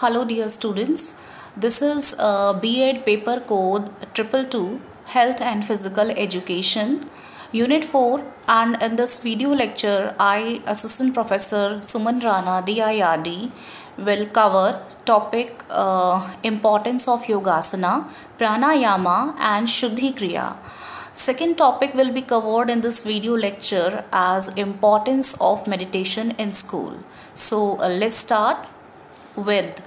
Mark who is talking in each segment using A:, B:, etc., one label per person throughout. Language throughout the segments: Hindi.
A: Hello dear students, this is B.Ed paper code 222 Health and Physical Education Unit 4, and in this video lecture I, Assistant Professor Suman Rana DIRD, will cover topic importance of Yogasana, Pranayama and Shuddhi Kriya. Second topic will be covered in this video lecture as importance of meditation in school. So let's start with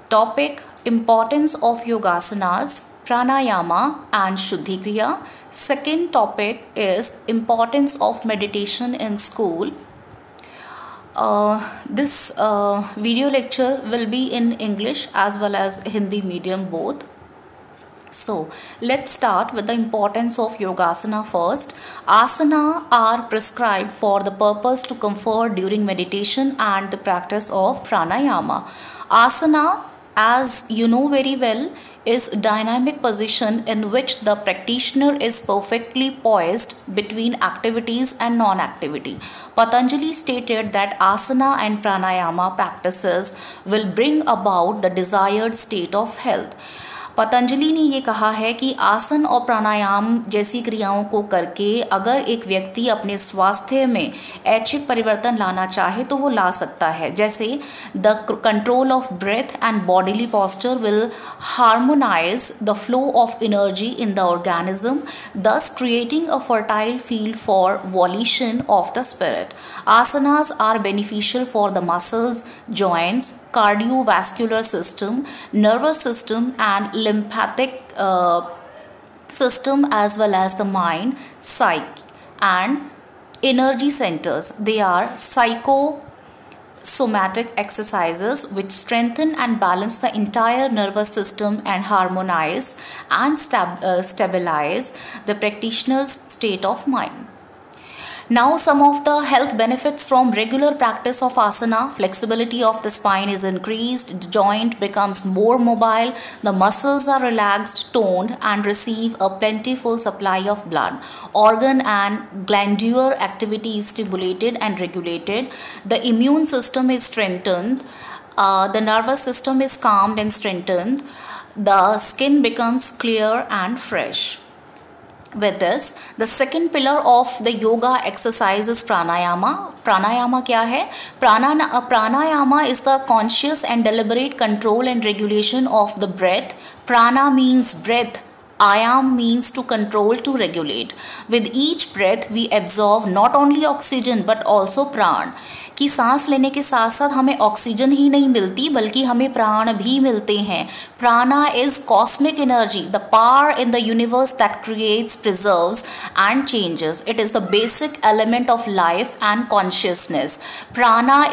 A: topic importance of yogasanas, pranayama and shuddhi kriya. Second topic is importance of meditation in school. This video lecture will be in English as well as Hindi medium both. So let's start with the importance of yogasana first. Asana are prescribed for the purpose to comfort during meditation and the practice of pranayama. Asana, as you know very well, is dynamic position in which the practitioner is perfectly poised between activities and non-activity. Patanjali stated that asana and pranayama practices will bring about the desired state of health. Patanjali ने ये कहा है कि आसन और प्राणायाम जैसी क्रियाओं को करके अगर एक व्यक्ति अपने स्वास्थ्य में ऐच्छिक परिवर्तन लाना चाहे तो वो ला सकता है. जैसे the control of breath and bodily posture will harmonise the flow of energy in the organism, thus creating a fertile field for volition of the spirit. Asanas are beneficial for the muscles, joints, cardiovascular system, nervous system and lymphatic system, as well as the mind, psyche and energy centers. They are psychosomatic exercises which strengthen and balance the entire nervous system and harmonize and stabilize the practitioner's state of mind. Now some of the health benefits from regular practice of asana. Flexibility of the spine is increased, the joint becomes more mobile, the muscles are relaxed, toned and receive a plentiful supply of blood. Organ and glandular activity is stimulated and regulated. The immune system is strengthened. The nervous system is calmed and strengthened. The skin becomes clear and fresh. With this, the second pillar of the yoga exercise is pranayama. Pranayama क्या है? Pranayama is the conscious and deliberate control and regulation of the breath. Prana means breath. Ayam means to control, to regulate. With each breath, we absorb not only oxygen but also pran. कि सांस लेने के साथ साथ हमें ऑक्सीजन ही नहीं मिलती बल्कि हमें प्राण भी मिलते हैं. प्राणा is cosmic energy, the power in the universe that creates, preserves and changes. It is the basic element of life and consciousness. प्राणा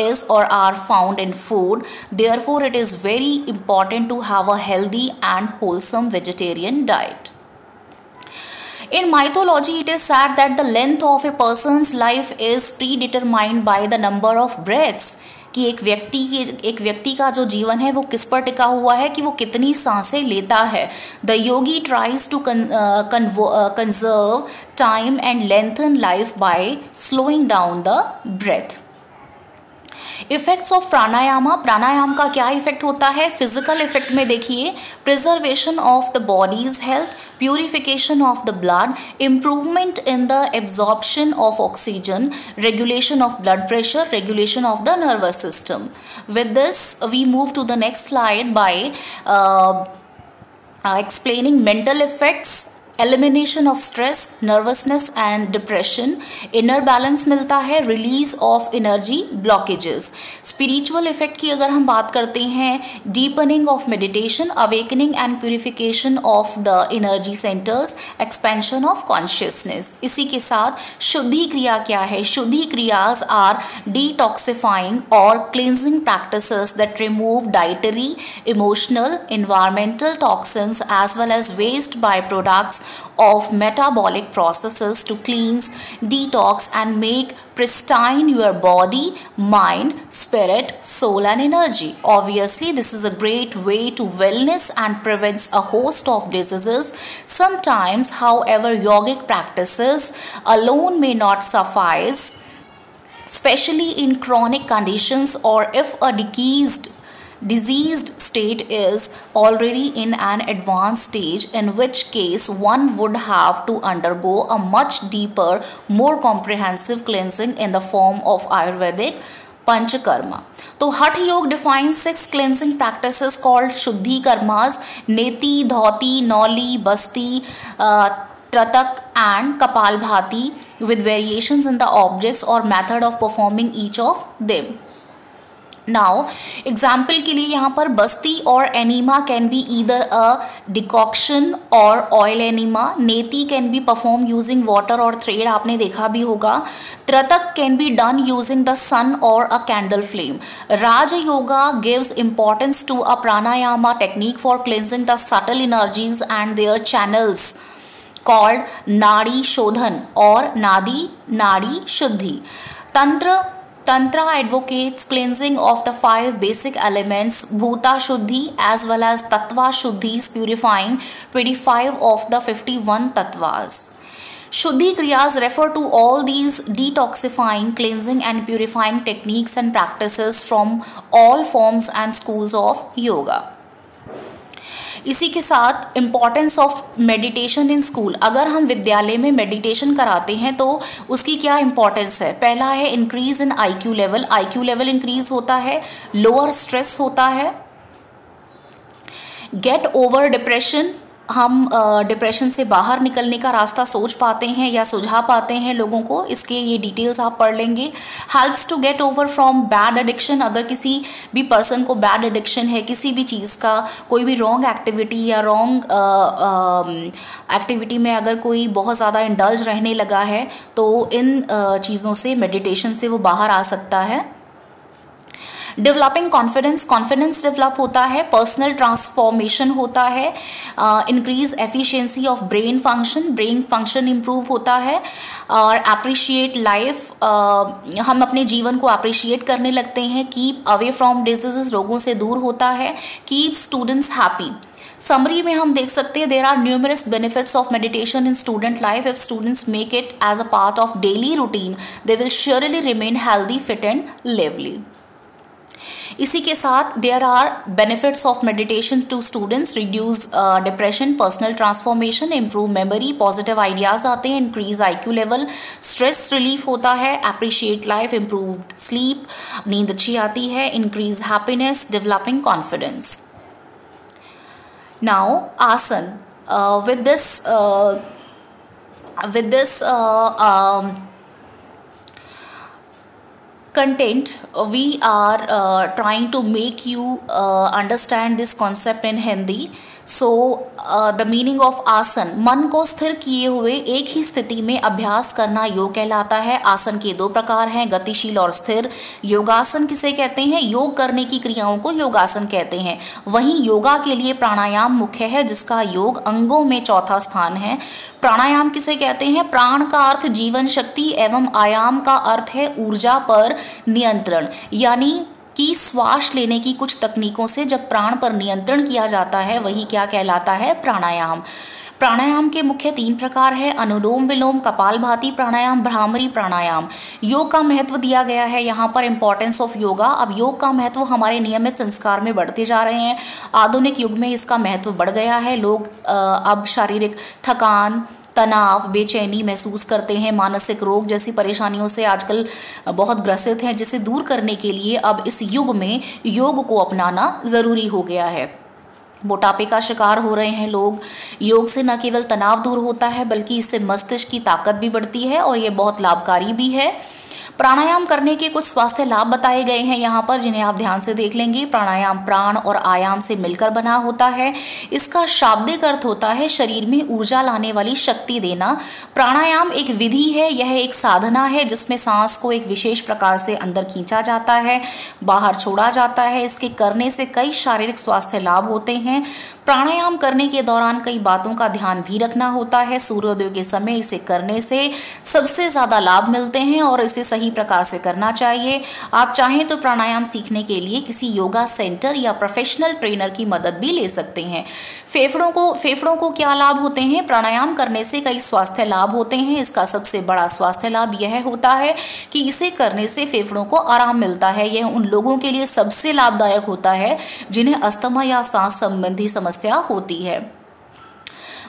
A: is or are found in food. Therefore, it is very important to have a healthy and wholesome vegetarian diet. In mythology, it is said that the length of a person's life is predetermined by the number of breaths. कि एक व्यक्ति का जो जीवन है वो किस पर टिका हुआ है कि वो कितनी सांसें लेता है. The yogi tries to conserve time and lengthen life by slowing down the breath. Effects of pranayama. Pranayama का क्या इफेक्ट होता है? फिजिकल इफेक्ट में देखिए, preservation of the body's health, purification of the blood, improvement in the absorption of oxygen, regulation of blood pressure, regulation of the nervous system. With this we move to the next slide by explaining mental effects, elimination of stress, nervousness and depression, inner balance मिलता है, release of energy blockages. spiritual effect की अगर हम बात करते हैं, deepening of meditation, awakening and purification of the energy centers, expansion of consciousness. इसी के साथ शुद्धि क्रिया क्या है? शुद्धि क्रियाज are detoxifying or cleansing practices that remove dietary, emotional, environmental toxins as well as waste byproducts of metabolic processes to cleanse, detox and make pristine your body, mind, spirit, soul and energy. Obviously, this is a great way to wellness and prevents a host of diseases. Sometimes, however, yogic practices alone may not suffice especially in chronic conditions or if a diseased state is already in an advanced stage, in which case one would have to undergo a much deeper, more comprehensive cleansing in the form of Ayurvedic Panchakarma. तो हठ योग defines 6 cleansing practices called Shuddhi Karmas, Neti, Dhoti, Noli, Basti, Tratak and Kapalbhati, with variations in the objects or method of performing each of them. Now, example के लिए यहाँ पर बस्ती और enema can be either a decoction और oil enema. Neti can be performed using water और थ्रेड, आपने देखा भी होगा. Trataka can be done using the sun और a candle flame. Raj yoga gives importance to a pranayama technique for cleansing the subtle energies and their channels called nadi shodhana और नाड़ी शुद्धि. Tantra advocates cleansing of the 5 basic elements Bhuta Shuddhi as well as Tattva Shuddhis, purifying 25 of the 51 Tattvas. Shuddhi Kriyas refer to all these detoxifying, cleansing and purifying techniques and practices from all forms and schools of yoga. इसी के साथ importance of meditation in school. अगर हम विद्यालय में मेडिटेशन कराते हैं तो उसकी क्या इम्पॉर्टेंस है. पहला है increase in IQ level. IQ level increase होता है, लोअर स्ट्रेस होता है, गेट ओवर डिप्रेशन, हम डिप्रेशन से बाहर निकलने का रास्ता सोच पाते हैं या सुझा पाते हैं लोगों को. इसके ये डिटेल्स आप पढ़ लेंगे. Helps to get over from bad addiction. अगर किसी भी पर्सन को बैड एडिक्शन है किसी भी चीज़ का, कोई भी रॉन्ग एक्टिविटी या रॉन्ग एक्टिविटी में अगर कोई बहुत ज़्यादा इंडल्ज रहने लगा है तो इन चीज़ों से, मेडिटेशन से वो बाहर आ सकता है. डेवलपिंग कॉन्फिडेंस डेवलप होता है, पर्सनल ट्रांसफॉर्मेशन होता है, increase efficiency of brain function improve होता है और अप्रिशिएट लाइफ, हम अपने जीवन को अप्रिशिएट करने लगते हैं. कीप अवे फ्रॉम डिजीजेस, रोगों से दूर होता है. Keep students happy. समरी में हम देख सकते हैं there are numerous benefits of meditation in student life. If students make it as a part of daily routine they will surely remain healthy, fit and lively. इसी के साथ there are benefits of meditation to students. Reduce depression, personal transformation, improve memory, positive ideas आते हैं, increase IQ level, stress relief होता है, अप्रिशिएट लाइफ, इम्प्रूव्ड स्लीप, नींद अच्छी आती है, increase happiness, developing confidence. Now आसन. with this content we are trying to make you understand this concept in Hindi. So the meaning of आसन, मन को स्थिर किए हुए एक ही स्थिति में अभ्यास करना योग कहलाता है. आसन के 2 प्रकार हैं, गतिशील और स्थिर. योगासन किसे कहते हैं, योग करने की क्रियाओं को योगासन कहते हैं. वहीं योगा के लिए प्राणायाम मुख्य है जिसका योग अंगों में चौथा स्थान है. प्राणायाम किसे कहते हैं, प्राण का अर्थ जीवन शक्ति एवं आयाम का अर्थ है ऊर्जा पर नियंत्रण, यानी कि श्वास लेने की कुछ तकनीकों से जब प्राण पर नियंत्रण किया जाता है वही क्या कहलाता है, प्राणायाम. प्राणायाम के मुख्य 3 प्रकार है, अनुलोम विलोम, कपालभाति प्राणायाम, भ्रामरी प्राणायाम. योग का महत्व दिया गया है यहाँ पर, इंपॉर्टेंस ऑफ योगा. अब योग का महत्व हमारे नियमित संस्कार में बढ़ते जा रहे हैं. आधुनिक युग में इसका महत्व बढ़ गया है. लोग अब शारीरिक थकान, तनाव, बेचैनी महसूस करते हैं, मानसिक रोग जैसी परेशानियों से आजकल बहुत ग्रसित हैं, जिसे दूर करने के लिए अब इस युग में योग को अपनाना ज़रूरी हो गया है. मोटापे का शिकार हो रहे हैं लोग. योग से न केवल तनाव दूर होता है बल्कि इससे मस्तिष्क की ताकत भी बढ़ती है और ये बहुत लाभकारी भी है. प्राणायाम करने के कुछ स्वास्थ्य लाभ बताए गए हैं यहाँ पर, जिन्हें आप ध्यान से देख लेंगे. प्राणायाम प्राण और आयाम से मिलकर बना होता है. इसका शाब्दिक अर्थ होता है शरीर में ऊर्जा लाने वाली शक्ति देना. प्राणायाम एक विधि है, यह एक साधना है जिसमें सांस को एक विशेष प्रकार से अंदर खींचा जाता है, बाहर छोड़ा जाता है. इसके करने से कई शारीरिक स्वास्थ्य लाभ होते हैं. प्राणायाम करने के दौरान कई बातों का ध्यान भी रखना होता है. सूर्योदय के समय इसे करने से सबसे ज़्यादा लाभ मिलते हैं और इसे सही सही प्रकार से करना चाहिए। आप चाहें तो प्राणायाम सीखने के लिए किसी योगा सेंटर या प्रोफेशनल ट्रेनर की मदद भी ले सकते हैं। फेफड़ों को क्या लाभ होते हैं? प्राणायाम करने से कई स्वास्थ्य लाभ होते हैं। इसका सबसे बड़ा स्वास्थ्य लाभ यह होता है कि इसे करने से फेफड़ों को आराम मिलता है। यह उन लोगों के लिए सबसे लाभदायक होता है जिन्हें अस्थमा या सांस संबंधी समस्या होती है।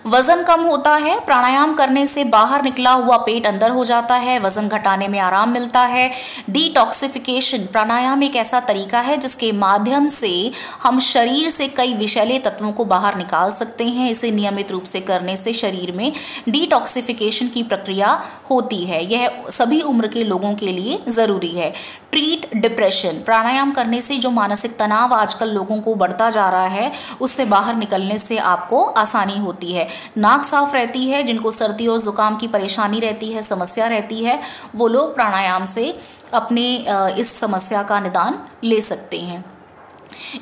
A: वजन कम होता है। प्राणायाम करने से बाहर निकला हुआ पेट अंदर हो जाता है, वजन घटाने में आराम मिलता है। डिटॉक्सिफिकेशन, प्राणायाम एक ऐसा तरीका है जिसके माध्यम से हम शरीर से कई विषैले तत्वों को बाहर निकाल सकते हैं। इसे नियमित रूप से करने से शरीर में डिटॉक्सिफिकेशन की प्रक्रिया होती है। यह सभी उम्र के लोगों के लिए जरूरी है। ट्रीट डिप्रेशन, प्राणायाम करने से जो मानसिक तनाव आजकल लोगों को बढ़ता जा रहा है उससे बाहर निकलने से आपको आसानी होती है। नाक साफ रहती है। जिनको सर्दी और जुकाम की परेशानी रहती है, समस्या रहती है, वो लोग प्राणायाम से अपने इस समस्या का निदान ले सकते हैं।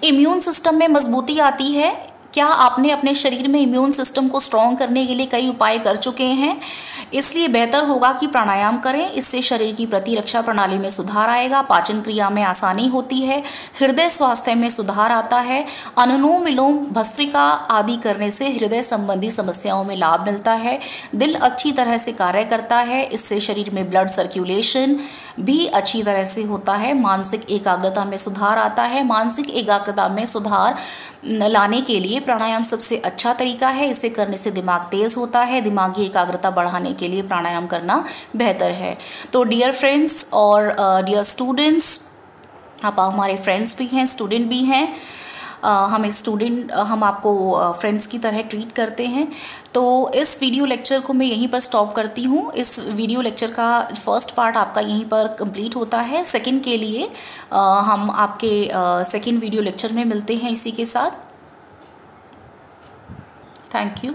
A: इम्यून सिस्टम में मजबूती आती है। क्या आपने अपने शरीर में इम्यून सिस्टम को स्ट्रॉन्ग करने के लिए कई उपाय कर चुके हैं? इसलिए बेहतर होगा कि प्राणायाम करें। इससे शरीर की प्रतिरक्षा प्रणाली में सुधार आएगा, पाचन क्रिया में आसानी होती है, हृदय स्वास्थ्य में सुधार आता है। अनुलोम विलोम, भस्त्रिका आदि करने से हृदय संबंधी समस्याओं में लाभ मिलता है। दिल अच्छी तरह से कार्य करता है। इससे शरीर में ब्लड सर्कुलेशन भी अच्छी तरह से होता है। मानसिक एकाग्रता में सुधार आता है। मानसिक एकाग्रता में सुधार लाने के लिए प्राणायाम सबसे अच्छा तरीका है। इसे करने से दिमाग तेज होता है। दिमागी एकाग्रता बढ़ाने के लिए प्राणायाम करना बेहतर है। तो डियर फ्रेंड्स और डियर स्टूडेंट्स, आप हमारे फ्रेंड्स भी हैं, स्टूडेंट भी हैं। हम आपको फ्रेंड्स की तरह ट्रीट करते हैं। तो इस वीडियो लेक्चर को मैं यहीं पर स्टॉप करती हूँ। इस वीडियो लेक्चर का फर्स्ट पार्ट आपका यहीं पर कंप्लीट होता है। सेकंड के लिए हम आपके सेकंड वीडियो लेक्चर में मिलते हैं इसी के साथ। Thank you.